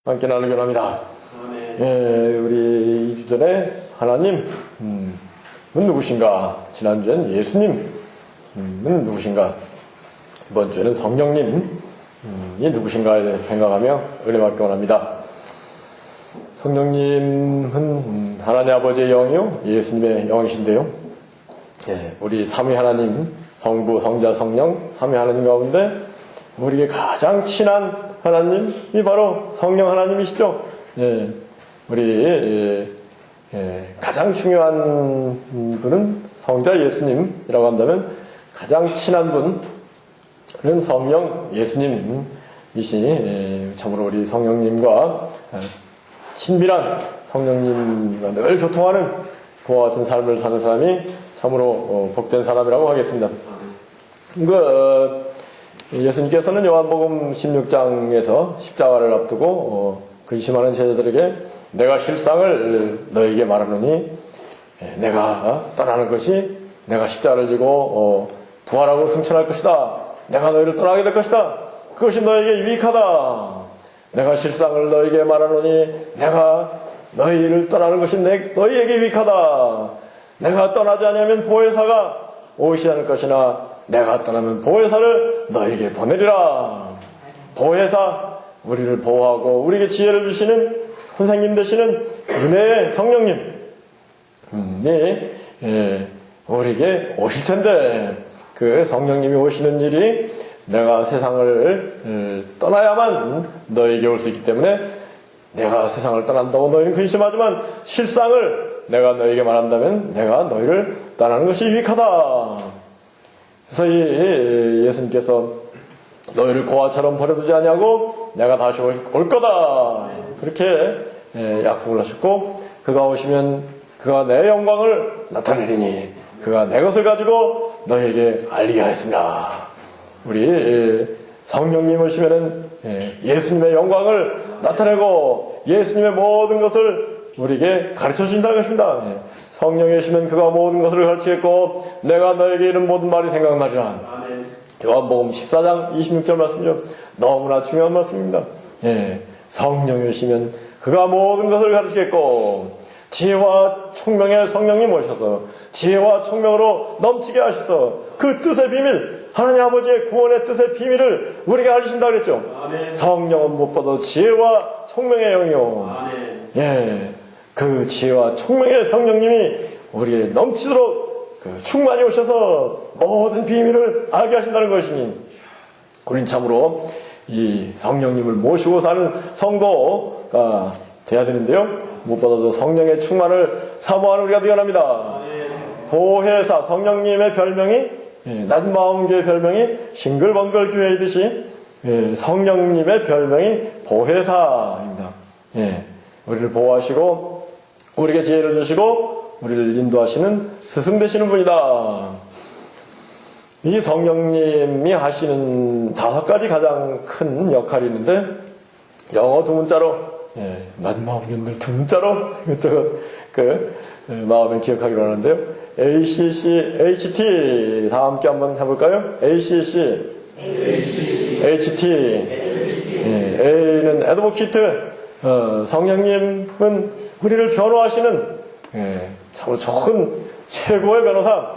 함께 나누기로 합니다. 예, 우리 2주 전에 하나님은 누구신가? 지난주엔 예수님은 누구신가? 이번 주에는 성령님이 누구신가에 대해서 생각하며 은혜 받기 원합니다. 성령님은 하나님 아버지의 영이요, 예수님의 영이신데요. 예, 우리 삼위 하나님, 성부, 성자, 성령, 삼위 하나님 가운데 우리에게 가장 친한 하나님이 바로 성령 하나님이시죠. 예, 우리 가장 중요한 분은 성자 예수님이라고 한다면 가장 친한 분은 성령 예수님이시니 참으로 우리 성령님과 친밀한 성령님과 늘 교통하는 그와 같은 삶을 사는 사람이 참으로 복된 사람이라고 하겠습니다. 예수님께서는 요한복음 16장에서 십자가를 앞두고 근심하는 제자들에게 내가 실상을 너에게 말하노니 내가 떠나는 것이 내가 십자가를 지고 부활하고 승천할 것이다. 내가 너희를 떠나게 될 것이다. 그것이 너에게 유익하다. 내가 실상을 너에게 말하노니 내가 너희를 떠나는 것이 너희에게 유익하다. 내가 떠나지 않으면 보혜사가 오시지 않을 것이나 내가 떠나면 보혜사를 너에게 보내리라. 보혜사, 우리를 보호하고 우리에게 지혜를 주시는 선생님 되시는 은혜의 성령님이 우리에게 오실 텐데 그 성령님이 오시는 일이 내가 세상을 떠나야만 너에게 올 수 있기 때문에 내가 세상을 떠난다고 너희는 근심하지만 실상을 내가 너에게 말한다면 내가 너희를 떠나는 것이 유익하다. 그래서 예수님께서 너희를 고아처럼 버려두지 아니하고 내가 다시 올 거다. 그렇게 약속을 하셨고 그가 오시면 그가 내 영광을 나타내리니 그가 내 것을 가지고 너희에게 알리게 하였습니다. 우리 성령님 오시면은 예수님의 영광을 나타내고 예수님의 모든 것을 우리에게 가르쳐 주신다는 것입니다. 성령이 오시면 그가 모든 것을 가르치겠고 내가 너에게 이른 모든 말이 생각나리라. 요한복음 14장 26절 말씀이죠. 너무나 중요한 말씀입니다. 성령이 오시면 그가 모든 것을 가르치겠고 지혜와 총명의 성령님 오셔서 지혜와 총명으로 넘치게 하셔서 그 뜻의 비밀, 하나님 아버지의 구원의 뜻의 비밀을 우리에게 알리신다 그랬죠. 아멘. 성령은 무엇보다 지혜와 총명의 영이요. 아멘. 그 지혜와 총명의 성령님이 우리에게 넘치도록 충만히 오셔서 모든 비밀을 알게 하신다는 것이니 우린 참으로 이 성령님을 모시고 사는 성도가 돼야 되는데요. 무엇보다도 성령의 충만을 사모하는 우리가 되어야 합니다. 보혜사, 성령님의 별명이 낮은 마음교의 별명이 싱글벙글 교회이듯이 성령님의 별명이 보혜사입니다. 우리를 보호하시고 우리에게 지혜를 주시고 우리를 인도하시는 스승 되시는 분이다. 이 성령님이 하시는 5가지 가장 큰 역할이 있는데 영어 두 문자로 낮은 마음견들 두 문자로 마음에 기억하기로 하는데요. ACC, HT 다 함께 한번 해볼까요? ACC, HT. A는 애드보키트, 성령님은 우리를 변호하시는 참 좋은 최고의 변호사.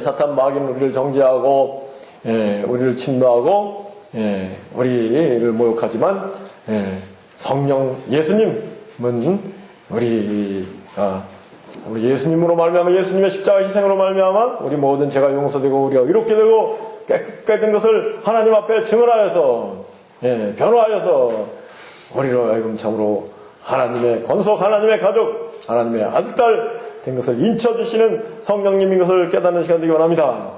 사탄 마귀는 우리를 정죄하고 우리를 침노하고 우리를 모욕하지만 성령 예수님은 우리 예수님으로 말미암아 예수님의 십자가 희생으로 말미암아 우리 모든 죄가 용서되고 우리가 의롭게 되고 깨끗게 된 것을 하나님 앞에 증언하여서 변호하여서 우리로 하여금 참으로 하나님의 권속, 하나님의 가족, 하나님의 아들, 딸 된 것을 인쳐주시는 성령님인 것을 깨닫는 시간 되기 원합니다.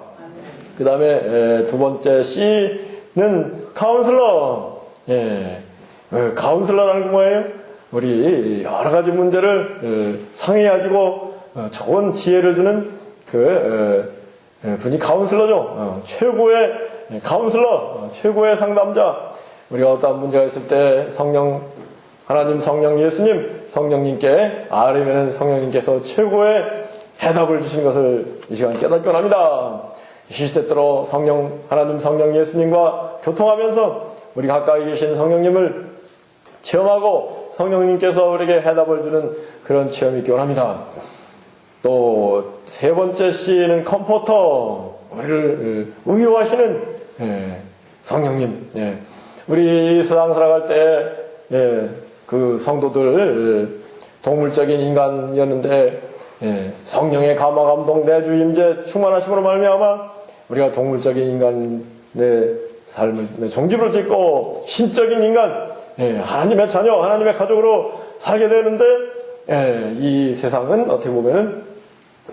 그 다음에 두 번째 C는 카운슬러. 카운슬러라는 게 뭐예요? 우리 여러 가지 문제를 상의해가지고 좋은 지혜를 주는 분이 카운슬러죠. 최고의 카운슬러, 최고의 상담자. 우리가 어떤 문제가 있을 때 하나님 성령 예수님, 성령님께 아뢰면 성령님께서 최고의 해답을 주시는 것을 이 시간 깨닫기 원합니다. 시시때때로 하나님 성령 예수님과 교통하면서 우리 가까이 계신 성령님을 체험하고 성령님께서 우리에게 해답을 주는 그런 체험이 있기 원합니다. 또 세 번째 C는 컴포터, 우리를 위로하시는 성령님. 우리 세상 살아갈 때 그 성도들 동물적인 인간이었는데 성령의 감화 감동 내주 임재 충만하심으로 말미암아 우리가 동물적인 인간의 삶의 종집을 짓고 신적인 인간, 하나님의 자녀, 하나님의 가족으로 살게 되는데 이 세상은 어떻게 보면은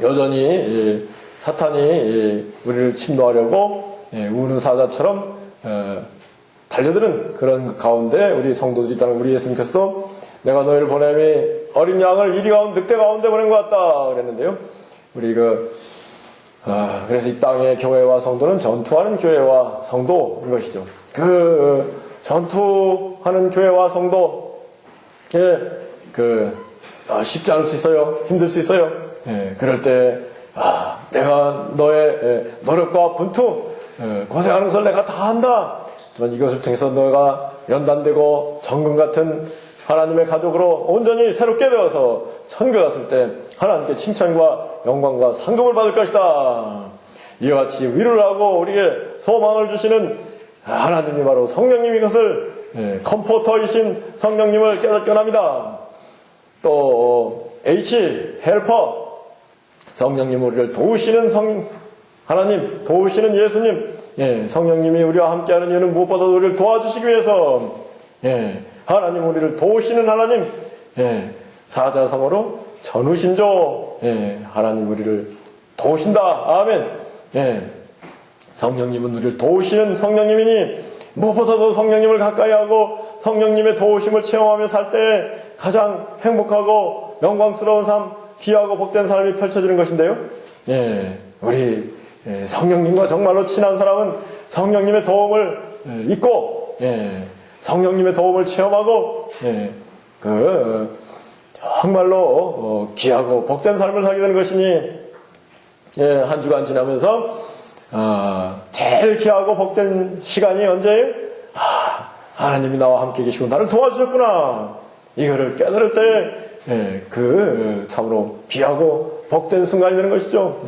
여전히 사탄이 우리를 침노하려고 우는 사자처럼 달려드는 그런 가운데 우리 성도들이 있다는 우리 예수님께서도 내가 너희를 보냄이 어린 양을 이리 가운데 늑대 가운데 보낸 것 같다 그랬는데요. 우리 그래서 이 땅의 교회와 성도는 전투하는 교회와 성도인 것이죠. 그 전투하는 교회와 성도 쉽지 않을 수 있어요. 힘들 수 있어요. 그럴 때 내가 너의 노력과 분투 고생하는 것을 내가 다 한다. 하지만 이것을 통해서 너가 연단되고 정금 같은 하나님의 가족으로 온전히 새롭게 되어서 천국에 갔을 때 하나님께 칭찬과 영광과 상급을 받을 것이다. 이와 같이 위로를 하고 우리에게 소망을 주시는 하나님이 바로 성령님이 것을 컴포터이신 성령님을 깨닫게 합니다. 또 헬퍼, 성령님 우리를 도우시는 하나님, 도우시는 예수님, 성령님이 우리와 함께하는 이유는 무엇보다도 우리를 도와주시기 위해서 하나님 우리를 도우시는 하나님, 사자성어로 전우신조, 하나님 우리를 도우신다. 아멘. 성령님은 우리를 도우시는 성령님이니 무엇보다도 성령님을 가까이 하고 성령님의 도우심을 체험하며 살 때 가장 행복하고 영광스러운 삶, 귀하고 복된 삶이 펼쳐지는 것인데요. 우리 성령님과 정말로 친한 사람은 성령님의 도움을 잊고 성령님의 도움을 체험하고 정말로 귀하고 복된 삶을 살게 되는 것이니 한 주간 지나면서 제일 귀하고 복된 시간이 언제예요? 하나님이 나와 함께 계시고 나를 도와주셨구나. 이거를 깨달을 때 참으로 귀하고 복된 순간이 되는 것이죠.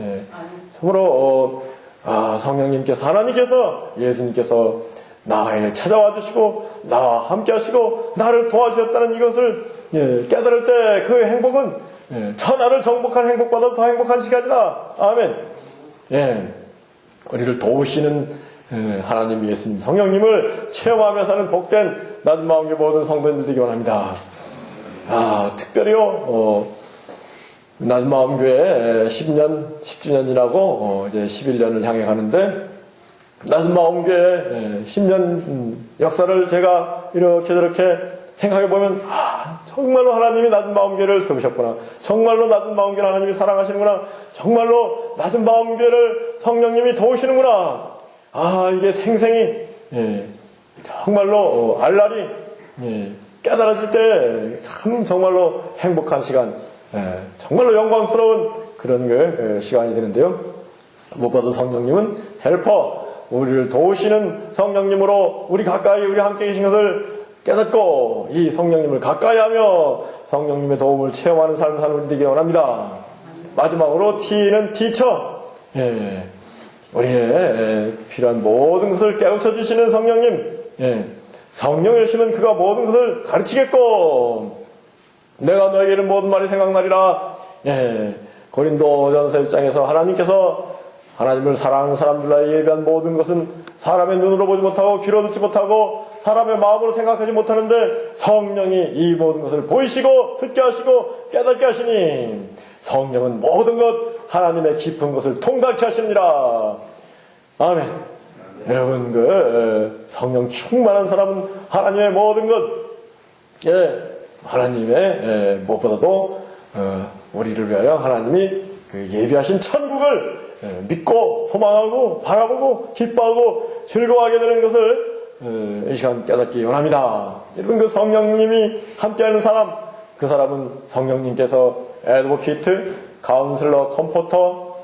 참으로 성령님께서, 하나님께서, 예수님께서 나에 찾아와 주시고 나와 함께 하시고 나를 도와주셨다는 이것을 깨달을 때 그 행복은 천하를 정복한 행복보다 더 행복한 시간이다. 아멘. 우리를 도우시는 하나님, 예수님, 성령님을 체험하며 사는 복된 낮은 마음의 모든 성도님들 되기 원합니다. 특별히요, 낮은 마음교회 10주년 지나고 이제 11년을 향해 가는데, 낮은 마음교회 10년 역사를 제가 이렇게 저렇게 생각해 보면, 정말로 하나님이 낮은 마음교회를 세우셨구나. 정말로 낮은 마음교회를 하나님이 사랑하시는구나. 정말로 낮은 마음교회를 성령님이 도우시는구나. 이게 생생히 정말로 알랄이 깨달아질 때 참 정말로 행복한 시간, 정말로 영광스러운 그런 시간이 되는데요. 무엇보다도 성령님은 헬퍼, 우리를 도우시는 성령님으로 우리 가까이 우리 함께 계신 것을 깨닫고 이 성령님을 가까이 하며 성령님의 도움을 체험하는 삶을 사는 우리 되기 원합니다. 마지막으로 T는 티처, 우리의 필요한 모든 것을 깨우쳐 주시는 성령님, 성령이시면 그가 모든 것을 가르치겠고 내가 너에게 이른 모든 말이 생각나리라. 고린도전서 1장에서 하나님께서 하나님을 사랑하는 사람들에게 예비한 모든 것은 사람의 눈으로 보지 못하고 귀로 듣지 못하고 사람의 마음으로 생각하지 못하는데 성령이 이 모든 것을 보이시고 듣게 하시고 깨닫게 하시니 성령은 모든 것 하나님의 깊은 것을 통달케 하시느니라. 아멘. 여러분 성령 충만한 사람은 하나님의 모든 것, 하나님의 무엇보다도 우리를 위하여 하나님이 예비하신 천국을 믿고 소망하고 바라보고 기뻐하고 즐거워하게 되는 것을 이 시간 깨닫기 원합니다. 여러분 성령님이 함께하는 사람, 그 사람은 성령님께서 애드보키트, 카운슬러, 컴포터,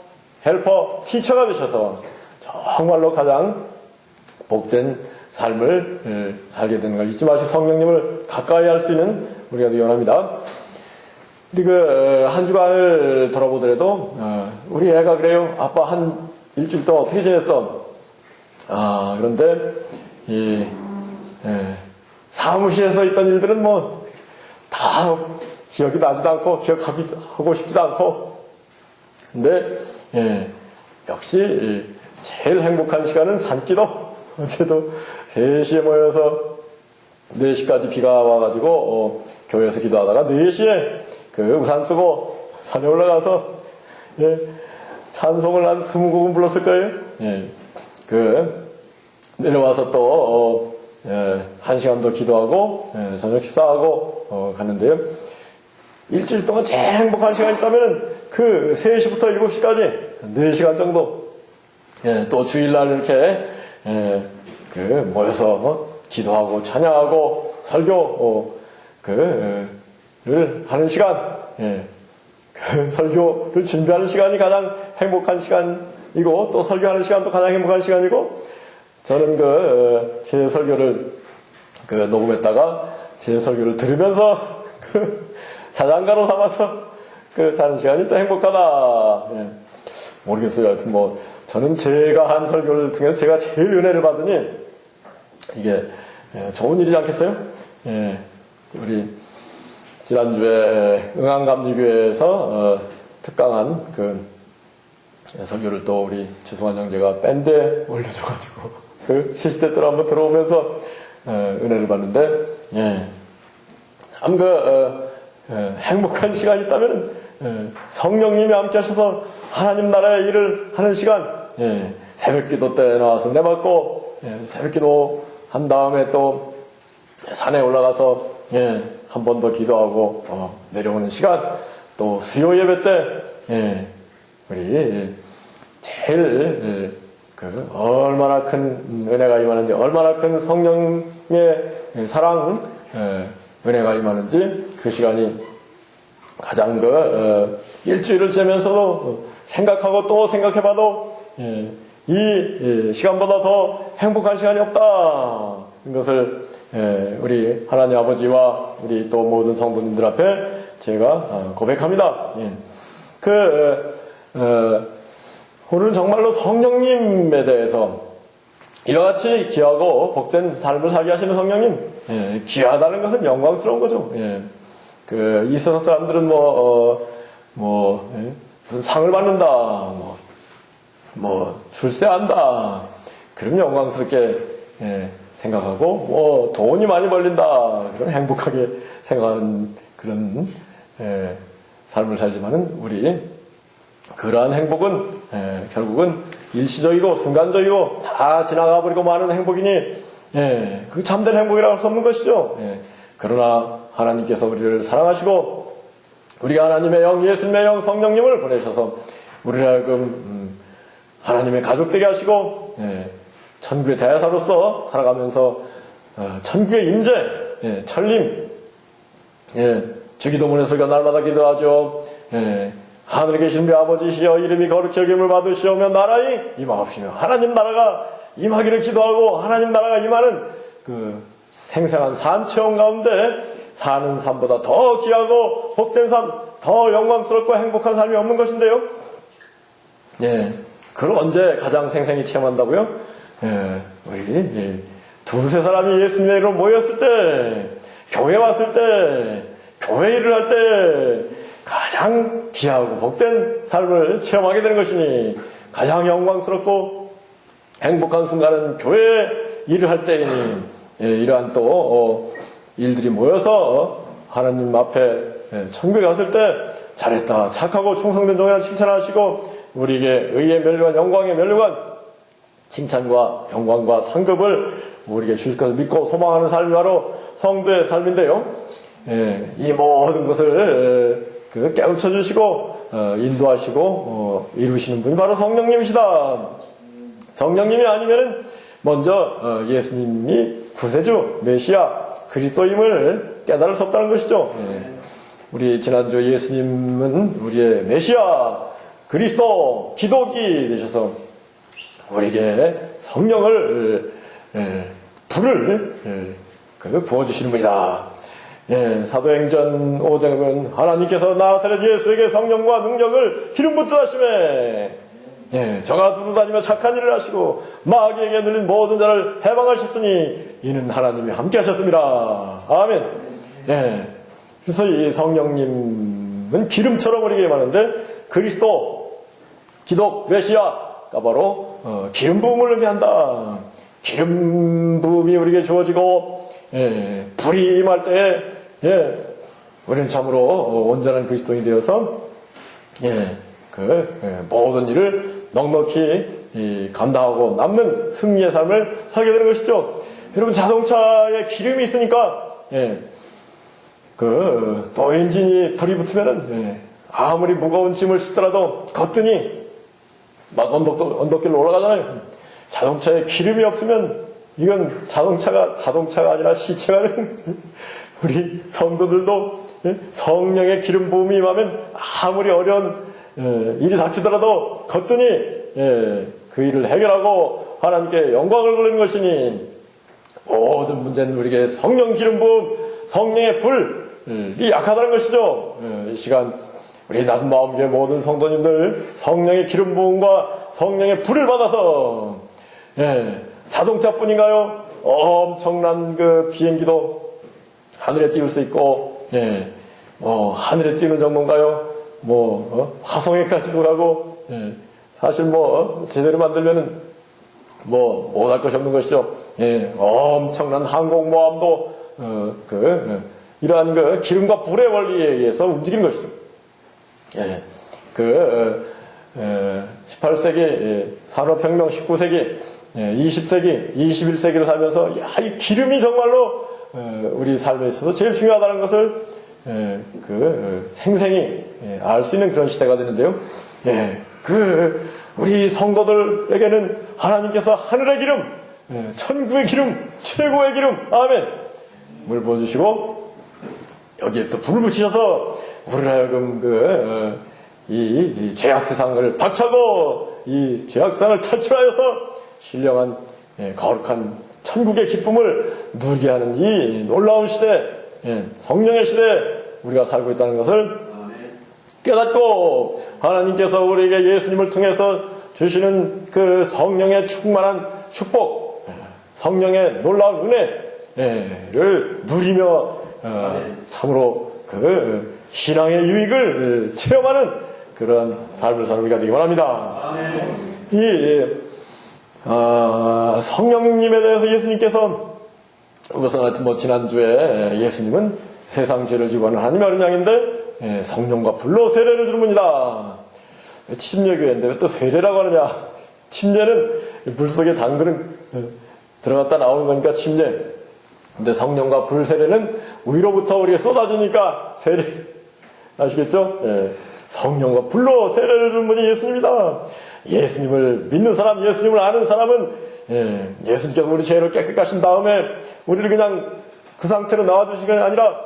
헬퍼, 티처가 되셔서 정말로 가장 복된 삶을 살게 되는 걸 잊지 마시고 성령님을 가까이 할 수 있는 우리가 되기 원합니다. 우리 한 주간을 돌아보더라도 우리 애가 그래요. 아빠 한 일주일 동안 어떻게 지냈어? 그런데 사무실에서 있던 일들은 뭐 다 기억이 나지도 않고 기억하고 싶지도 않고, 근데 역시 제일 행복한 시간은 산기도. 어제도 3시에 모여서 4시까지 비가 와가지고 교회에서 기도하다가 4시에 우산 쓰고 산에 올라가서 찬송을 한 20곡은 불렀을 거예요. 내려와서 또 1시간 더 기도하고 저녁 식사하고 갔는데요. 일주일 동안 제일 행복한 시간이 있다면 3시부터 7시까지 4시간 정도. 또 주일날 이렇게 모여서 기도하고 찬양하고 설교 를 하는 시간, 설교를 준비하는 시간이 가장 행복한 시간이고, 또 설교하는 시간도 가장 행복한 시간이고, 저는 제 설교를 녹음했다가 제 설교를 들으면서 자장가로 삼아서 자는 시간이 또 행복하다. 모르겠어요. 하여튼 저는 제가 한 설교를 통해서 제가 제일 은혜를 받으니 이게 좋은 일이지 않겠어요? 우리 지난주에 응안감리교회에서 특강한 설교를 또 우리 지승환 형제가 밴드에 올려줘가지고 시시때 때로 한번 들어오면서 은혜를 받는데, 참 행복한 시간이 있다면 성령님이 함께 하셔서 하나님 나라의 일을 하는 시간, 새벽 기도 때 나와서 은혜 받고, 새벽 기도 한 다음에 또 산에 올라가서 한 번 더 기도하고 내려오는 시간, 또 수요 예배 때 우리 제일 얼마나 큰 은혜가 임하는지, 얼마나 큰 성령의 사랑 은혜가 임하는지 그 시간이 가장 일주일을 지내면서도 생각하고 또 생각해봐도 이 시간보다 더 행복한 시간이 없다. 이것을 우리 하나님 아버지와 우리 또 모든 성도님들 앞에 제가 고백합니다. 오늘은 정말로 성령님에 대해서 이와 같이 귀하고 복된 삶을 살게 하시는 성령님, 귀하다는 것은 영광스러운 거죠. 이 세상 사람들은 무슨 상을 받는다, 출세한다, 그럼 영광스럽게 생각하고, 돈이 많이 벌린다, 그럼 행복하게 생각하는 그런 삶을 살지만은, 우리 그러한 행복은 결국은 일시적이고 순간적이고 다 지나가 버리고 마는 행복이니, 그 참된 행복이라고 할 수 없는 것이죠. 그러나 하나님께서 우리를 사랑하시고 우리가 하나님의 영, 예수님의 영, 성령님을 보내셔서 우리를 하여금 하나님의 가족 되게 하시고, 천국의 대사로서 살아가면서 천국의 임재, 천림, 주기도문에서 우리가 날마다 기도하죠. 하늘에 계신 우리 아버지시여, 이름이 거룩히 여김을 받으시오며 나라의 임하옵시며, 하나님 나라가 임하기를 기도하고, 하나님 나라가 임하는 생생한 삶 체험 가운데 사는 삶보다 더 귀하고 복된 삶, 더 영광스럽고 행복한 삶이 없는 것인데요. 그걸 언제 가장 생생히 체험한다고요? 우리 두세 사람이 예수님의 이름으로 모였을 때, 교회 왔을 때, 교회 일을 할 때 가장 귀하고 복된 삶을 체험하게 되는 것이니, 가장 영광스럽고 행복한 순간은 교회 일을 할 때이니, 이러한 또 일들이 모여서 하나님 앞에 천국에 갔을 때 잘했다, 착하고 충성된 종이라 칭찬하시고, 우리에게 의의 면류관, 영광의 면류관, 칭찬과 영광과 상급을 우리에게 주실 것을 믿고 소망하는 삶이 바로 성도의 삶인데요. 이 모든 것을 깨우쳐 주시고 인도하시고 이루시는 분이 바로 성령님이시다. 성령님이 아니면은 먼저 예수님이 구세주, 메시아, 그리스도임을 깨달을 수 없다는 것이죠. 우리 지난주 예수님은 우리의 메시아, 그리스도, 기독이 되셔서 우리에게 성령을 불을 부어주시는 분이다. 사도행전 5장은 하나님께서 나사렛 예수에게 성령과 능력을 기름 붓듯 하시매 저가 두루다니며 착한 일을 하시고 마귀에게 눌린 모든 자를 해방하셨으니 이는 하나님이 함께 하셨습니다. 아멘. 그래서 이 성령님은 기름처럼 우리에게 임하는데 그리스도, 기독, 메시아가 바로 기름 부음을 의미한다. 기름 부음이 우리에게 주어지고 불이 임할 때에 우리는 참으로 온전한 그리스도인이 되어서 모든 일을 넉넉히 감당하고 남는 승리의 삶을 살게 되는 것이죠. 여러분, 자동차에 기름이 있으니까 또 엔진이 불이 붙으면은 아무리 무거운 짐을 싣더라도 거뜬히 막 언덕길로 올라가잖아요. 자동차에 기름이 없으면 이건 자동차가 아니라 시체가 되는 우리 성도들도 성령의 기름 부음이 임하면 아무리 어려운 일이 닥치더라도 거뜬히 그 일을 해결하고 하나님께 영광을 돌리는 것이니 모든 문제는 우리에게 성령 기름 부음, 성령의 불이 약하다는 것이죠. 이 시간 우리 낮은 마음교회 모든 성도님들 성령의 기름 부음과 성령의 불을 받아서 자동차뿐인가요? 엄청난 그 비행기도 하늘에 띄울 수 있고 하늘에 띄우는 정도인가요? 화성에까지도 가고 사실 제대로 만들면은 못할 것이 없는 것이죠. 엄청난 항공모함도 이러한 기름과 불의 원리에 의해서 움직이는 것이죠. 18세기 산업혁명, 19세기, 20세기, 21세기를 살면서 이 기름이 정말로 우리 삶에 있어서 제일 중요하다는 것을 생생히 알 수 있는 그런 시대가 되는데요. 우리 성도들에게는 하나님께서 하늘의 기름, 천국의 기름, 최고의 기름, 아멘! 물 부어주시고 여기에 또 불을 붙이셔서 우리를 하여금 이 죄악 세상을 박차고 이 죄악 세상을 탈출하여서 신령한 거룩한 천국의 기쁨을 누리게 하는 이 놀라운 시대, 성령의 시대에 우리가 살고 있다는 것을 깨닫고 하나님께서 우리에게 예수님을 통해서 주시는 그 성령의 충만한 축복, 성령의 놀라운 은혜를 누리며 참으로 그 신앙의 유익을 체험하는 그런 삶을 사는 우리가 되기 바랍니다. 성령님에 대해서 예수님께서 우선 하여튼 지난주에 예수님은 세상 죄를 지고 하는 하나님의 어린 양인데 성령과 불로 세례를 주는 분이다. 침례교회인데 왜 또 세례라고 하느냐? 침례는 물속에 당근은 들어갔다 나오는 거니까 침례. 근데 성령과 불 세례는 위로부터 우리가 쏟아지니까 세례. 아시겠죠? 성령과 불로 세례를 주는 분이 예수님이다. 예수님을 믿는 사람, 예수님을 아는 사람은 예수님께서 우리 죄를 깨끗게 하신 다음에 우리를 그냥 그 상태로 나와주신 게 아니라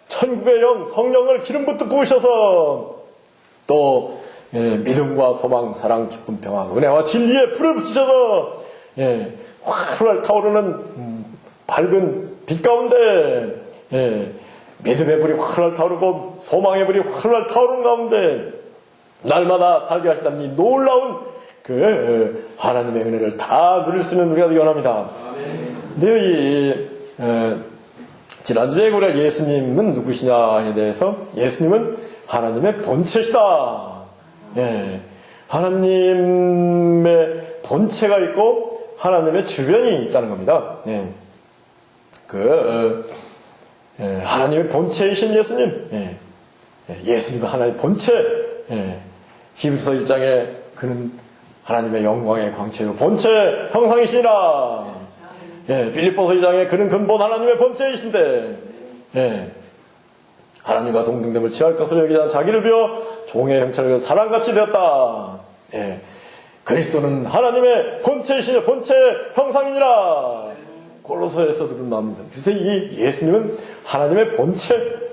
천국의 영, 성령을 기름 붓듯 부으셔서 또 믿음과 소망, 사랑, 기쁨, 평화, 은혜와 진리의 불을 붙이셔서 활활 타오르는 밝은 빛 가운데 믿음의 불이 활활 타오르고 소망의 불이 활활 타오르는 가운데 날마다 살게 하신다는 이 놀라운 하나님의 은혜를 다 누릴 수 있는 우리가 되기 원합니다. 근데 지난주에 우리가 예수님은 누구시냐에 대해서 예수님은 하나님의 본체시다. 하나님의 본체가 있고 하나님의 주변이 있다는 겁니다. 하나님의 본체이신 예수님, 예수님은 하나님의 본체. 히브리서 1장에 그는 하나님의 영광의 광채요 본체 형상이시니라. 빌립보서 2장에 그는 근본 하나님의 본체이신데 하나님과 동등됨을 취할 것을 여기자 자기를 비워 종의 형체를 사람같이 되었다. 그리스도는 하나님의 본체이시니 본체 형상이니라. 골로새에서도 그런 나옵니다. 그래서 이 예수님은 하나님의 본체.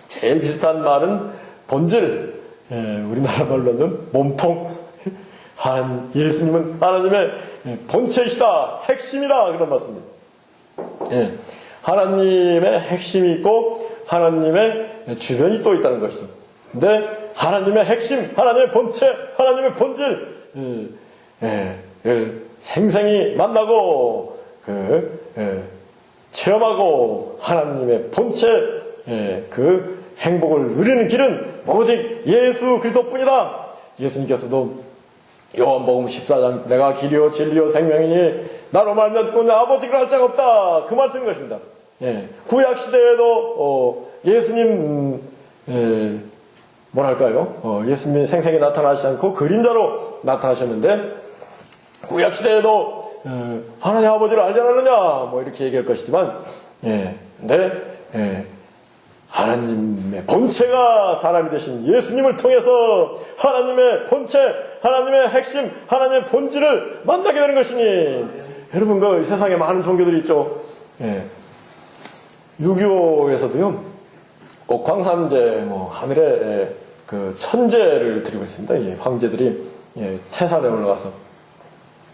제일 비슷한 말은 본질, 우리나라 말로는 몸통. 예수님은 하나님의 본체이시다, 핵심이다, 그런 말씀입니다. 예, 하나님의 핵심이 있고 하나님의 주변이 또 있다는 것이죠. 근데 하나님의 핵심, 하나님의 본체, 하나님의 본질, 생생히 만나고 체험하고 하나님의 본체, 그 행복을 누리는 길은 오직 예수 그리스도뿐이다. 예수님께서도 요한복음 14장 내가 길이요 진리요 생명이니 나로 말미암아 듣고 내 아버지를 알 자가 없다, 그 말씀인 것입니다. 구약 시대에도 예수님 뭐랄까요? 예수님이 생생히 나타나시지 않고 그림자로 나타나셨는데 구약 시대에도 하나님 아버지를 알지 않느냐 뭐 이렇게 얘기할 것이지만 근데 하나님의 본체가 사람이 되신 예수님을 통해서 하나님의 본체, 하나님의 핵심, 하나님의 본질을 만나게 되는 것이니 여러분 그 세상에 많은 종교들이 있죠. 6.25에서도요 옥황상제 하늘에 그 천재를 드리고 있습니다. 황제들이 태산에 올라가서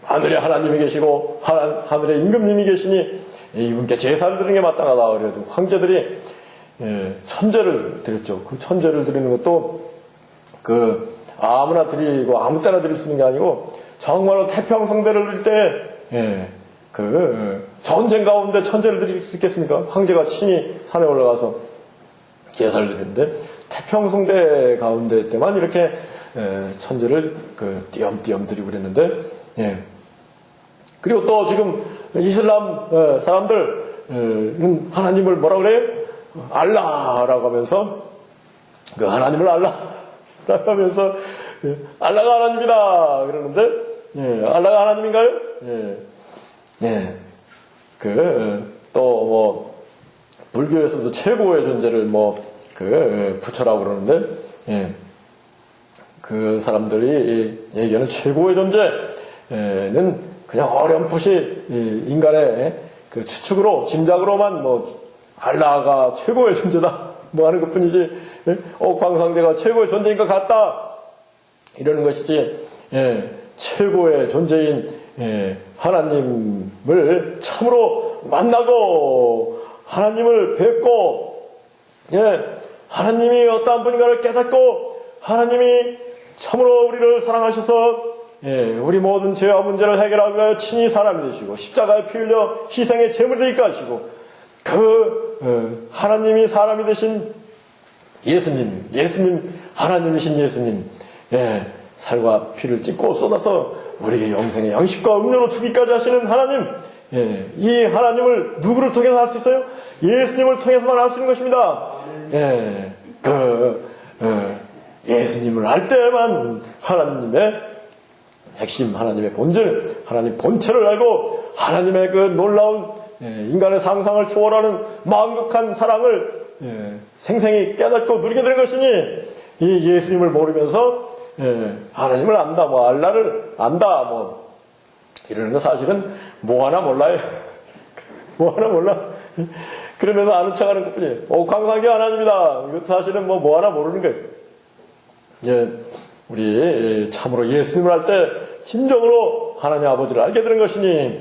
하늘에 하나님이 계시고 하늘에 임금님이 계시니 이분께 제사를 드리는 게 마땅하다 그래가지고 황제들이 천재를 드렸죠. 그 천재를 드리는 것도 그 아무나 드리고 아무 때나 드릴 수 있는 게 아니고 정말로 태평성대를 드릴 때 그 전쟁 가운데 천재를 드릴 수 있겠습니까? 황제가 친히 산에 올라가서 제사를 드리는데 태평성대 가운데 때만 이렇게 천재를 그 띄엄띄엄 드리고 그랬는데 그리고 또 지금 이슬람 사람들은 하나님을 뭐라 그래요? 알라라고 하면서 그 하나님을 알라라고 하면서 알라가 하나님이다 그러는데 알라가 하나님인가요? 또 뭐 불교에서도 최고의 존재를 부처라고 그러는데 그 사람들이 얘기하는 최고의 존재는 그냥 어렴풋이 인간의 그 추측으로 짐작으로만 알라가 최고의 존재다 하는 것 뿐이지 옥황상제가 최고의 존재인 것 같다 이러는 것이지 최고의 존재인 하나님을 참으로 만나고 하나님을 뵙고 하나님이 어떠한 분인가를 깨닫고 하나님이 참으로 우리를 사랑하셔서 우리 모든 죄와 문제를 해결하기 위하여 친히 사람이 되시고 십자가에 피 흘려 희생의 제물이 되게 하시고 그 하나님이 사람이 되신 예수님 하나님이신 예수님 살과 피를 찢고 쏟아서 우리에게 영생의 양식과 음료로 주기까지 하시는 하나님, 이 하나님을 누구를 통해서 알 수 있어요? 예수님을 통해서만 알 수 있는 것입니다. 예수님을 알 때만 하나님의 핵심, 하나님의 본질, 하나님 본체를 알고 하나님의 그 놀라운 인간의 상상을 초월하는 망극한 사랑을 생생히 깨닫고 누리게 되는 것이니 이 예수님을 모르면서 하나님을 안다, 알라를 안다, 이러는 거 사실은 하나 몰라요. 하나 몰라. 그러면서 아는 척 하는 것 뿐이에요. 옥황상제 하나님이다. 이것도 사실은 하나 모르는 거예요. 우리 참으로 예수님을 알 때 진정으로 하나님 아버지를 알게 되는 것이니,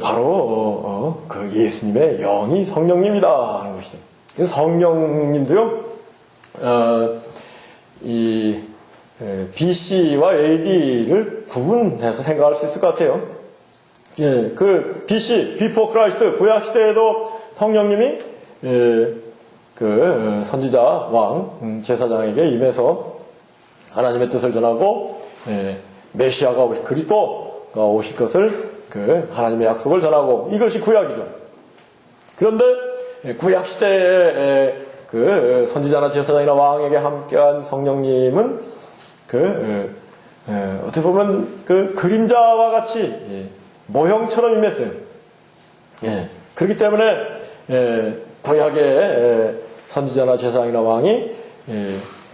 바로, 그 예수님의 영이 성령님이다 하는 것이죠. 그래서 성령님도요, BC와 AD를 구분해서 생각할 수 있을 것 같아요. 그 BC, Before Christ, 구약 시대에도 성령님이 그 선지자 왕 제사장에게 임해서 하나님의 뜻을 전하고 메시아가 그리스도가 오실 것을 그 하나님의 약속을 전하고 이것이 구약이죠. 그런데 구약 시대에 그 선지자나 제사장이나 왕에게 함께한 성령님은 어떻게 보면 그 그림자와 같이 모형처럼 임했어요. 그렇기 때문에 구약의 선지자나 제사장이나 왕이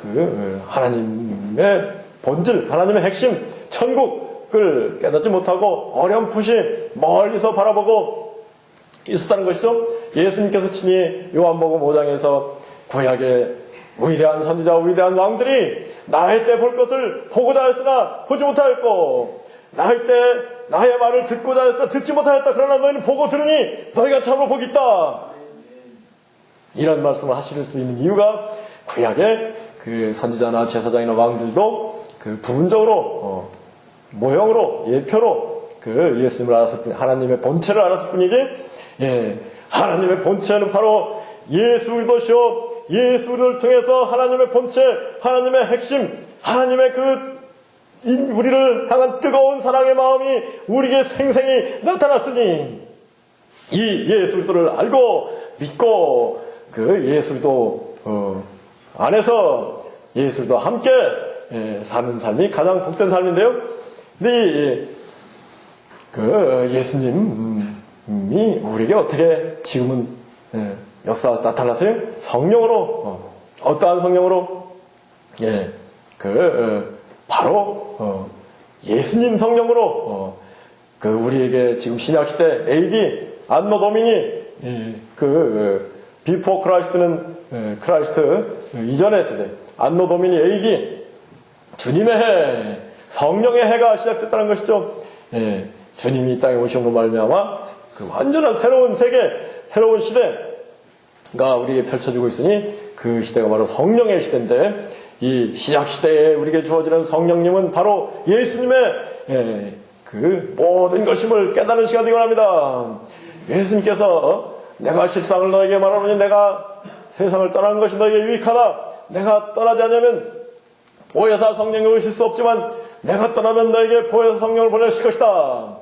그 하나님의 본질, 하나님의 핵심, 천국을 깨닫지 못하고 어렴풋이 멀리서 바라보고 있었다는 것이죠. 예수님께서 친히 요한복음 5장에서 구약의 위대한 선지자, 위대한 왕들이 나의 때 볼 것을 보고자 했으나 보지 못하였고 나의 때 나의 말을 듣고자 했으나 듣지 못하였다. 그러나 너희는 보고 들으니 너희가 참으로 복이 있다. 이런 말씀을 하실 수 있는 이유가 구약의 그 선지자나 제사장이나 왕들도 그 부분적으로 모형으로 예표로 그 예수님을 알았을 뿐, 하나님의 본체를 알았을 뿐이지, 하나님의 본체는 바로 예수 그리스도시요, 예수 그리스도를 통해서 하나님의 본체, 하나님의 핵심, 하나님의 우리를 향한 뜨거운 사랑의 마음이 우리에게 생생히 나타났으니, 이 예수 그리스도를 알고 믿고 그 예수 그리스도 안에서 예수 그리스도와 함께 사는 삶이 가장 복된 삶인데요. 근데 그 예수님이 우리에게 어떻게 지금은 역사에서 나타나세요? 성령으로, 어떠한 성령으로? 바로 예수님 성령으로 그 우리에게 지금 신약시대 AD 안노 도미니 비포 크라이스트는 크라이스트 이전의 세대 안노 도미니 AD 주님의 해, 성령의 해가 시작됐다는 것이죠. 주님이 이 땅에 오심으로 말미암아 그 완전한 새로운 세계, 새로운 시대가 우리에게 펼쳐지고 있으니 그 시대가 바로 성령의 시대인데, 이 신약 시대에 우리에게 주어지는 성령님은 바로 예수님의 그 모든 것임을 깨닫는 시간이 되기 원합니다. 예수님께서 내가 실상을 너에게 말하노니 내가 세상을 떠나는 것이 너에게 유익하다. 내가 떠나지 않으면 보혜사 성령을 오실 수 없지만 내가 떠나면 너에게 보혜사 성령을 보내실 것이다.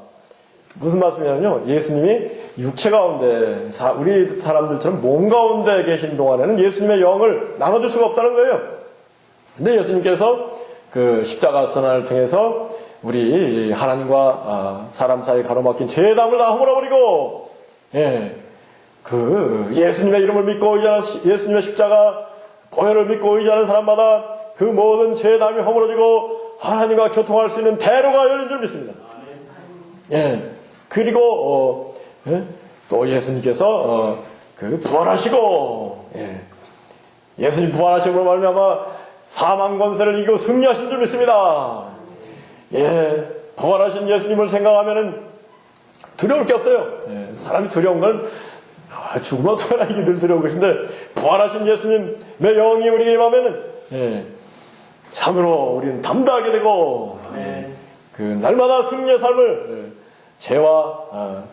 무슨 말씀이냐면요, 예수님이 육체 가운데 우리 사람들처럼 몸 가운데 계신 동안에는 예수님의 영을 나눠줄 수가 없다는 거예요. 근데 예수님께서 그 십자가 선언을 통해서 우리 하나님과 사람 사이 가로막힌 죄의 담을 다 허물어버리고, 그 예수님의 이름을 믿고 의지하는, 예수님의 십자가 보혈을 믿고 의지하는 사람마다 그 모든 죄의 담이 허물어지고 하나님과 교통할 수 있는 대로가 열린 줄 믿습니다. 그리고 또 예수님께서 그 부활하시고, 예수님 부활하심으로 말미암아 사망 권세를 이기고 승리하신 줄 믿습니다. 부활하신 예수님을 생각하면은 두려울 게 없어요. 사람이 두려운 건 죽으면 어떡하나, 이게 늘 두려운 것인데, 부활하신 예수님의 영이 우리에게 임하면은 참으로 우리는 담대하게 되고, 그 날마다 승리의 삶을, 죄와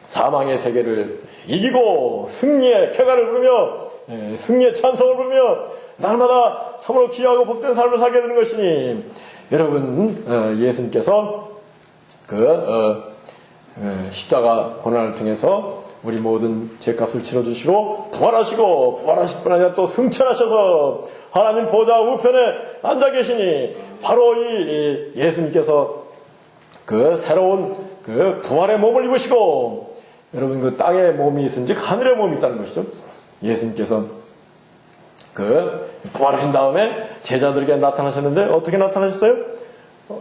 사망의 세계를 이기고 승리의 쾌가를 부르며, 승리의 찬송을 부르며 날마다 참으로 귀하고 복된 삶을 살게 되는 것이니, 여러분, 예수님께서 십자가 고난을 통해서 우리 모든 죄값을 치러주시고 부활하실 뿐 아니라 또 승천하셔서 하나님 보좌 우편에 앉아 계시니, 바로 이 예수님께서 그 새로운 그 부활의 몸을 입으시고, 여러분, 그 땅의 몸이 있은지 하늘의 몸이 있다는 것이죠. 예수님께서 그 부활하신 다음에 제자들에게 나타나셨는데 어떻게 나타나셨어요?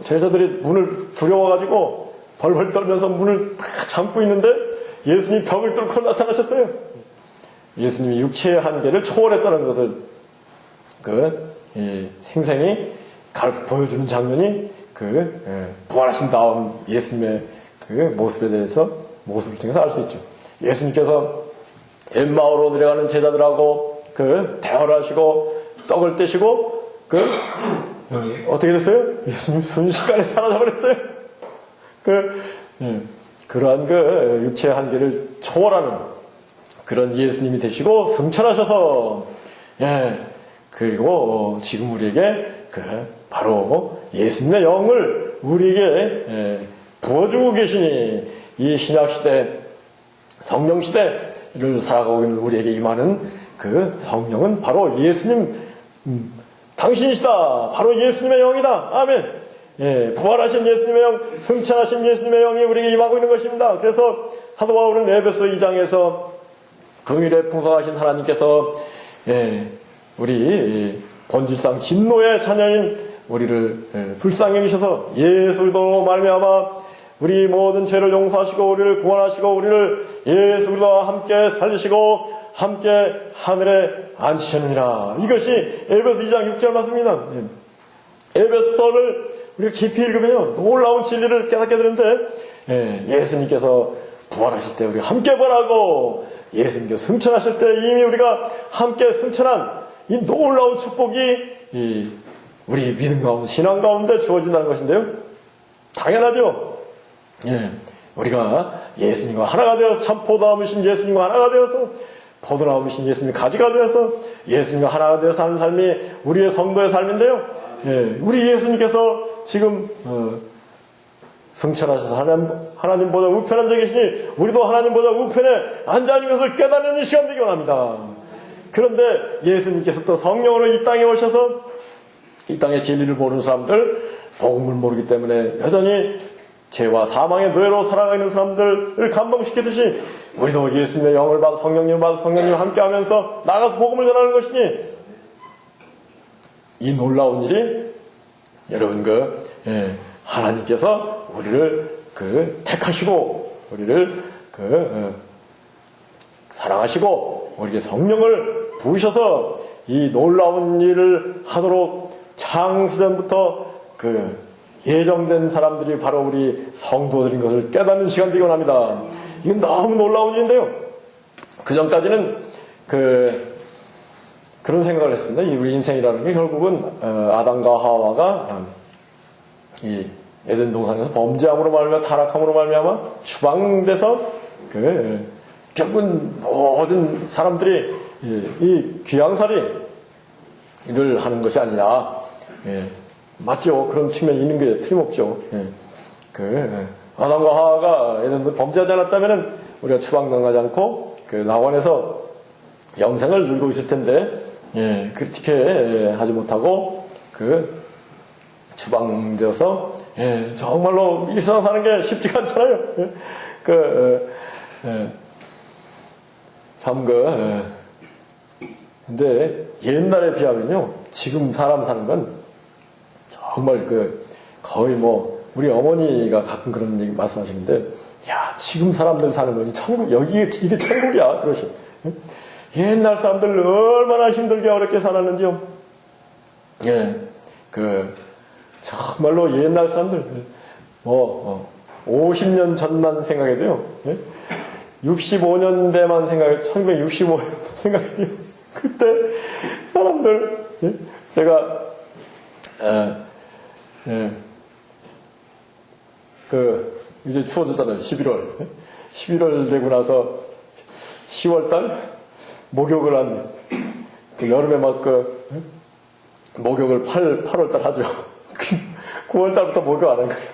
제자들이 문을 두려워가지고 벌벌 떨면서 문을 다 잠고 있는데 예수님이 벽을 뚫고 나타나셨어요. 예수님이 육체의 한계를 초월했다는 것을 생생히 보여주는 장면이 부활하신 다음 예수님의 그 모습을 통해서 알 수 있죠. 예수님께서 엠마오로 내려가는 제자들하고 대화를 하시고 떡을 떼시고 어떻게 됐어요? 예수님 순식간에 사라져버렸어요. 그러한 육체의 한계를 초월하는 그런 예수님이 되시고 승천하셔서, 그리고 지금 우리에게 바로 예수님의 영을 우리에게 부어주고 계시니, 이 신약시대 성령시대를 살아가고 있는 우리에게 임하는 그 성령은 바로 예수님, 당신이시다. 바로 예수님의 영이다. 아멘. 부활하신 예수님의 영, 승천하신 예수님의 영이 우리에게 임하고 있는 것입니다. 그래서 사도 바울은 에베소 2장에서 긍휼에 풍성하신 하나님께서 우리 본질상 진노의 자녀인 우리를 불쌍히 여기셔서 예수 그리스도로 말미암아 우리 모든 죄를 용서하시고 우리를 구원하시고 우리를 예수 그리스도와 함께 살리시고 함께 하늘에 앉히셨느니라. 이것이 에베소 2장 6절 말씀입니다. 에베소서를 우리가 깊이 읽으면요, 놀라운 진리를 깨닫게 되는데, 예수님께서 부활하실 때 우리가 함께 부활하고, 예수님께서 승천하실 때 이미 우리가 함께 승천한 이 놀라운 축복이 우리 믿음 가운데, 신앙 가운데 주어진다는 것인데요. 당연하죠. 우리가 예수님과 하나가 되어서, 참 포도나무신 예수님과 하나가 되어서, 포도나무신 예수님이 가지가 되어서 예수님과 하나가 되어서 사는 삶이 우리의 성도의 삶인데요. 우리 예수님께서 지금 승천하셔서 하나님보다 우편한 자 계시니 우리도 하나님보다 우편에 앉아 있는 것을 깨닫는 이 시간 되기 원합니다. 그런데 예수님께서 또 성령으로 이 땅에 오셔서 이 땅의 진리를 모르는 사람들, 복음을 모르기 때문에 여전히 죄와 사망의 노예로 살아가 있는 사람들을 감동시키듯이 우리도 예수님의 영을 받아 성령님을 받아 성령님과 함께하면서 나가서 복음을 전하는 것이니, 이 놀라운 일이 여러분 하나님께서 우리를 택하시고 우리를 사랑하시고 우리에게 성령을 부으셔서 이 놀라운 일을 하도록 창세전부터 예정된 사람들이 바로 우리 성도들인 것을 깨닫는 시간 되기 원합니다. 이건 너무 놀라운 일인데요. 그 전까지는 그런 생각을 했습니다. 우리 인생이라는 게 결국은 아담과 하와가 이 에덴 동산에서 범죄함으로 말미암아 타락함으로 말미암아 추방돼서 결국은 모든 사람들이 이 귀양살이를 하는 것이 아니냐. 맞죠. 그런 측면이 있는 게 틀림없죠. 아담과 하와가 에덴도 범죄하지 않았다면 우리가 추방당하지 않고 낙원에서 영생을 누리고 있을 텐데, 그렇게 하지 못하고 추방되어서 정말로 이 세상 사는 게 쉽지가 않잖아요. 근데 옛날에 비하면요, 지금 사람 사는 건 정말 거의 우리 어머니가 가끔 그런 얘기 말씀하시는데, 야, 지금 사람들 사는 거니 천국, 이게 천국이야, 그러시. 옛날 사람들 얼마나 힘들게 어렵게 살았는지요. 정말로 옛날 사람들, 50년 전만 생각해도요, 65년대만 1965년 생각해도요, 그때 사람들, 제가, 이제 추워졌잖아요. 11월 되고 나서 10월달 목욕을 여름에 목욕을 8월달 하죠. 9월달부터 목욕 안 한 거예요.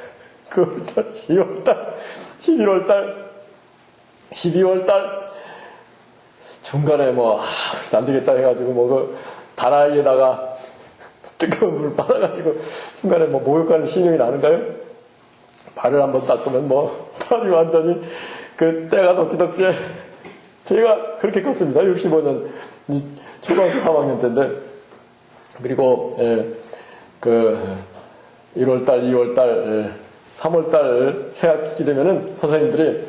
9월달, 10월달, 11월달, 12월달 중간에 안 되겠다 해가지고 다라이에다가 뜨거운 물 빨아가지고 중간에 목욕하는 신용이 나는가요? 발을 한번 닦으면 발이 완전히 때가 덕지덕지. 제가 그렇게 컸습니다. 65년 초등학교 3학년 때인데, 그리고 1월달, 2월달, 3월달 새학기 되면은 선생님들이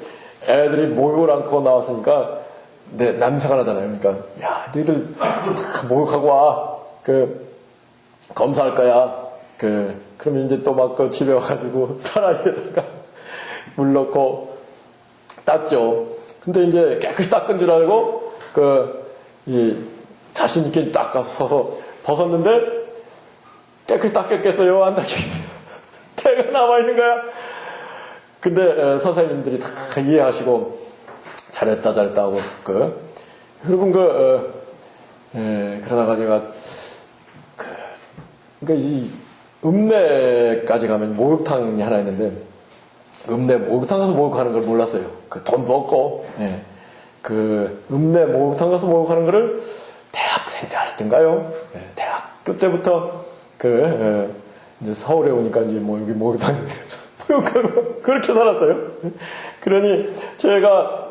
애들이 목욕을 안고 나왔으니까 냄새가 나잖아요. 그러니까 야, 너희들 다 목욕하고 와. 검사할 거야. 그러면 이제 또 집에 와가지고 타라이에다가 물 넣고 닦죠. 근데 이제 깨끗이 닦은 줄 알고 자신있게 딱 가서 서서 벗었는데 깨끗이 닦였겠어요? 안 닦였어요? 때가 남아있는 거야. 근데 선생님들이 다 이해하시고 잘했다 하고 여러분 그러다가 제가 이 읍내까지 가면 목욕탕이 하나 있는데, 읍내 목욕탕 가서 목욕하는 걸 몰랐어요. 돈도 없고, 읍내 목욕탕 가서 목욕하는 거를 대학생 때 할 때인가요? 대학교 때부터 이제 서울에 오니까 이제 여기 목욕탕 목욕하고 그렇게 살았어요. 그러니 제가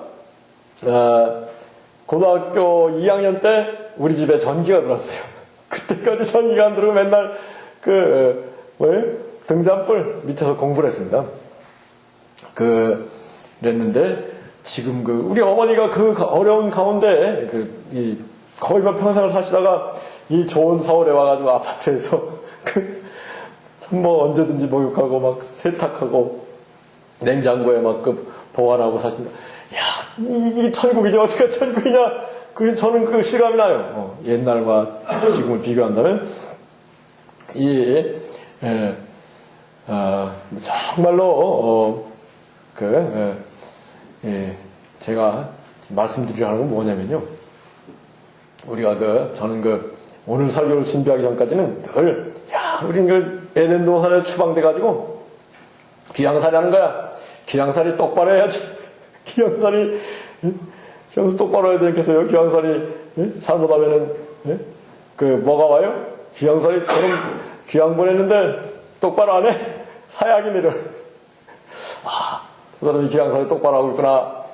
고등학교 2학년 때 우리 집에 전기가 들어왔어요. 그때까지 전기가 안 들어오고 맨날 등잔불 밑에서 공부를 했습니다. 그랬는데, 지금 우리 어머니가 어려운 가운데, 거의 평생을 사시다가 이 좋은 서울에 와가지고 아파트에서 뭐 언제든지 목욕하고 막 세탁하고 냉장고에 막 보관하고 사십니다. 야, 이게 천국이냐 어떻게 천국이냐? 저는 그 실감이 나요. 옛날과 지금을 비교한다면 정말로 제가 말씀드리려 하는 건 뭐냐면요. 우리가 저는 오늘 설교를 준비하기 전까지는 늘 우리는 에덴 동산에 추방돼가지고 기양살이 하는 거야. 기양살이 똑바로 해야지. 기양살이 똑바로 해야 되겠어요. 기양살이 잘못하면은 뭐가 와요? 기양살이 저는 기양 보냈는데 똑바로 안 해? 사약이 내려. 저 사람이 기양살이 똑바로 하고 있구나.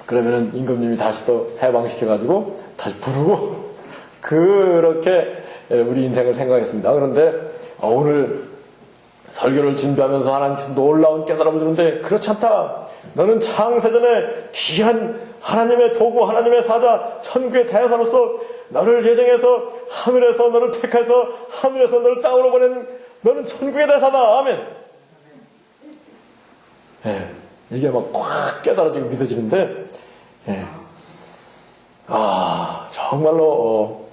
그러면은 임금님이 다시 또 해방시켜가지고 다시 부르고 그렇게 우리 인생을 생각했습니다. 그런데 오늘 설교를 준비하면서 하나님께서 놀라운 깨달음을 주는데 그렇지 않다. 너는 창세전에 귀한 하나님의 도구, 하나님의 사자, 천국의 대사로서 너를 예정해서 하늘에서 너를 택해서 하늘에서 너를 땅으로 보낸 너는 천국의 대사다. 아멘. 이게 막 꽉 깨달아지고 믿어지는데 정말로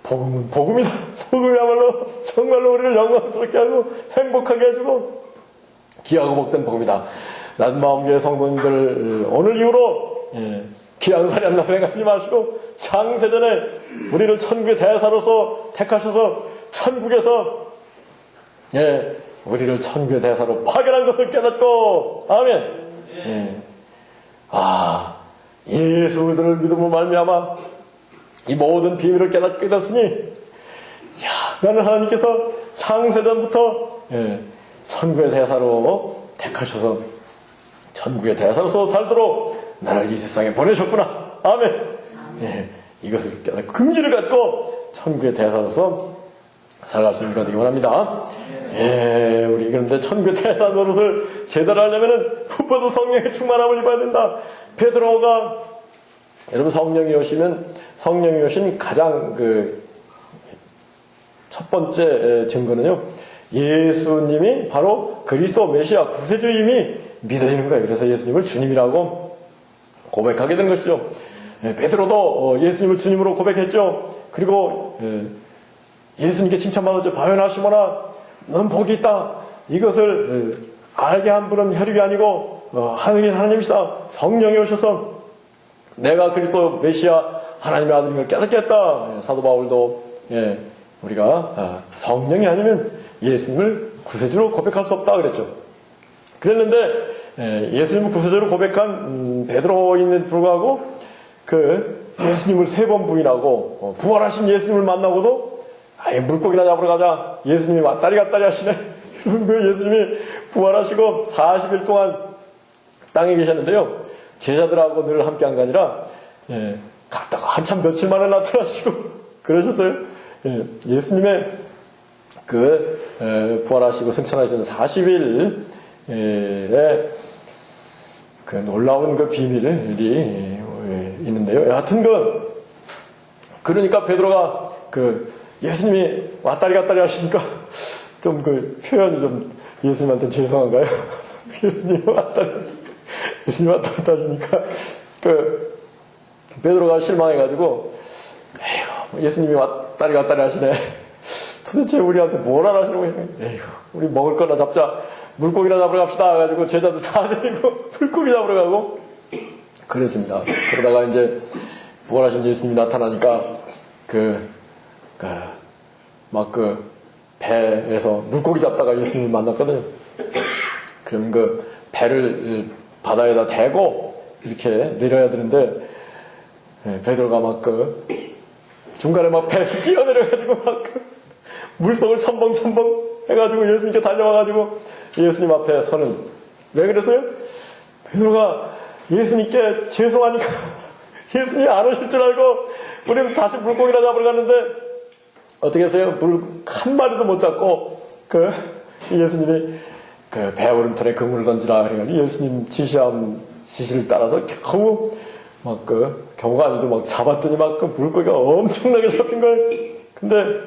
복음은 복음이다. 복음이야말로 정말로 우리를 영광스럽게 하고 행복하게 해주고 귀하고 복된 복음이다. 낮은 마음교회 성도님들 오늘 이후로 귀한살이 한다고 생각하지 마시고 창세전에 우리를 천국의 대사로서 택하셔서 천국에서 우리를 천국의 대사로 파견한 것을 깨닫고 아멘. 예수 그들을 믿음으로 말미암아 이 모든 비밀을 깨닫게 됐으니 나는 하나님께서 창세전부터 천국의 대사로 택하셔서 천국의 대사로서 살도록 나를 이 세상에 보내셨구나. 아멘. 이것을 깨닫고 긍지를 갖고 천국의 대사로서 살아갈 수 있는 것 되기 원합니다. 우리 그런데 천국의 대사 노릇을 제대로 하려면은 무엇보다 성령의 충만함을 입어야 된다. 베드로가 여러분 성령이 오신 가장 첫 번째 증거는요. 예수님이 바로 그리스도 메시아 구세주임이 믿어지는 거예요. 그래서 예수님을 주님이라고 고백하게 된 것이죠. 베드로도 예수님을 주님으로 고백했죠. 그리고 예수님께 칭찬받았죠. 바요나시모나 넌 복이 있다. 이것을 알게 한 분은 혈육이 아니고 하늘의 하나님이시다. 성령이 오셔서 내가 그리스도 메시아 하나님의 아들인 걸 깨닫게 했다. 사도 바울도 우리가 성령이 아니면 예수님을 구세주로 고백할 수 없다 그랬죠. 그랬는데 예수님을 구세주로 고백한 베드로인에도 불구하고 예수님을 3번 부인하고 부활하신 예수님을 만나고도 물고기나 잡으러 가자. 예수님이 왔다리 갔다리 하시네. 예수님이 부활하시고 40일 동안 땅에 계셨는데요. 제자들하고 늘 함께 한 게 아니라 갔다가 한참 며칠 만에 나타나시고 그러셨어요. 예수님의 부활하시고 승천하시는 40일에 놀라운 비밀이 있는데요. 여하튼 그러니까 베드로가 예수님이 왔다리 갔다리 하시니까 좀 표현이 좀 예수님한테는 죄송한가요? 예수님이 왔다 갔다 하시니까 베드로가 실망해가지고 예수님이 왔다리 갔다리 하시네. 도대체 우리한테 뭘 하시려고 해? 우리 먹을 거나 잡자. 물고기나 잡으러 갑시다. 해가지고 제자들 다 데리고 물고기 잡으러 가고 그랬습니다. 그러다가 이제 부활하신 예수님이 나타나니까 배에서 물고기 잡다가 예수님을 만났거든요. 그럼 배를 바다에다 대고 이렇게 내려야 되는데 베드로가 중간에 배에서 뛰어내려가지고 물속을 첨벙첨벙 해가지고 예수님께 달려와가지고 예수님 앞에 서는. 왜 그랬어요? 베드로가 예수님께 죄송하니까 예수님이 안 오실 줄 알고 우리는 다시 물고기나 잡으러 갔는데 어떻게 했어요? 물 한 마리도 못 잡고 예수님이 배 오른편에 그물을 던지라 그래가지고 예수님 지시를 따라서 겨우 겨우가 아니죠. 잡았더니 물고기가 엄청나게 잡힌 거예요. 근데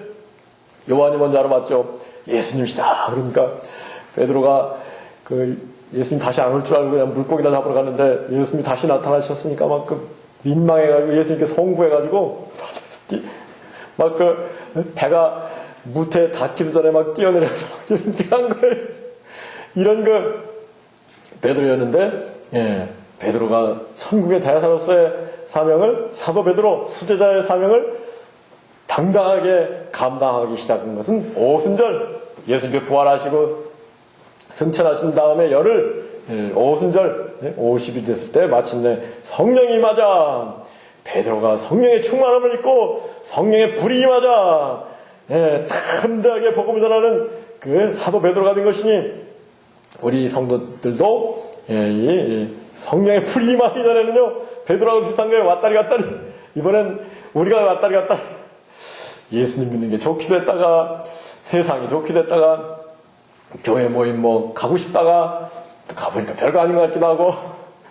요한이 먼저 알아봤죠. 예수님이시다. 그러니까 베드로가 예수님 다시 안 올 줄 알고 그냥 물고기나 잡으러 갔는데 예수님이 다시 나타나셨으니까 막 민망해가지고 예수님께 송구해가지고 막 배가 무태에 닿기도 전에 막 뛰어내려서 예수님께 간 거예요. 이런 베드로였는데, 베드로가 천국의 대사로서의 사명을, 사도 베드로 수제자의 사명을 당당하게 감당하기 시작한 것은 오순절, 예수님께 부활하시고 승천하신 다음에 열흘, 오순절, 50이 됐을 때 마침내 성령이 임하자, 베드로가 성령의 충만함을 입고 성령의 불이 임하자, 담대하게 복음을 전하는 사도 베드로가 된 것이니, 우리 성도들도 이 성령의 불이 임하기 전에는요, 베드로하고 비슷한 거예요. 왔다리 갔다리. 이번엔 우리가 왔다리 갔다리. 예수님 믿는 게 좋기도 했다가, 세상이 좋기도 했다가, 교회 모임 가고 싶다가, 또 가보니까 별거 아닌 것 같기도 하고,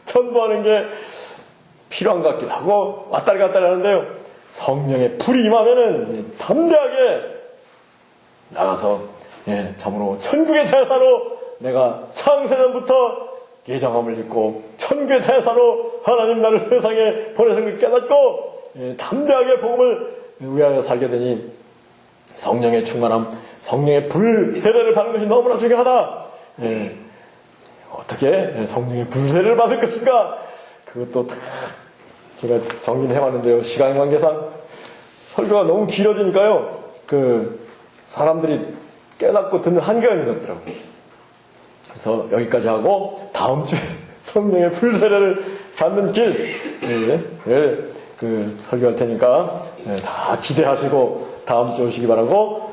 전도하는 게 필요한 것 같기도 하고, 왔다리 갔다리 하는데요. 성령의 불이 임하면은 담대하게 나가서, 참으로 천국의 대사로 내가 창세전부터 예정함을 입고 천국의 대사로 하나님 나를 세상에 보내신 걸 깨닫고 담대하게 복음을 위하여 살게 되니 성령의 충만함, 성령의 불 세례를 받는 것이 너무나 중요하다. 어떻게 성령의 불 세례를 받을 것인가? 그것도 제가 정리를 해봤는데요. 시간 관계상 설교가 너무 길어지니까요. 사람들이 깨닫고 듣는 한계가 있는 것 같더라고요. 그래서 여기까지 하고 다음 주에 성령의 불 세례를 받는 길을 설교할 테니까 다 기대하시고 다음 주에 오시기 바라고,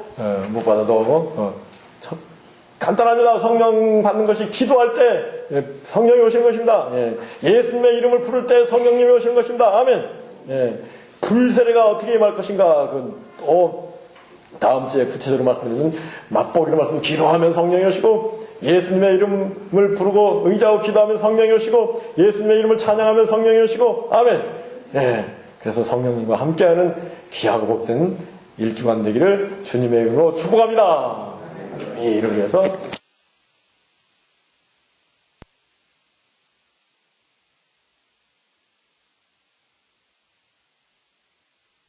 못 받아도 간단합니다. 성령 받는 것이 기도할 때 성령이 오시는 것입니다. 예수님의 이름을 부를 때 성령님이 오시는 것입니다. 아멘. 불 세례가 어떻게 임할 것인가, 또 다음 주에 구체적으로 말씀드리는 맛보기로 말씀, 기도하면 성령이 오시고, 예수님의 이름을 부르고 의지하고 기도하면 성령이 오시고, 예수님의 이름을 찬양하면 성령이 오시고, 아멘. 그래서 성령님과 함께하는 귀하고 복된 일주간 되기를 주님의 이름으로 축복합니다. 이 일을 위해서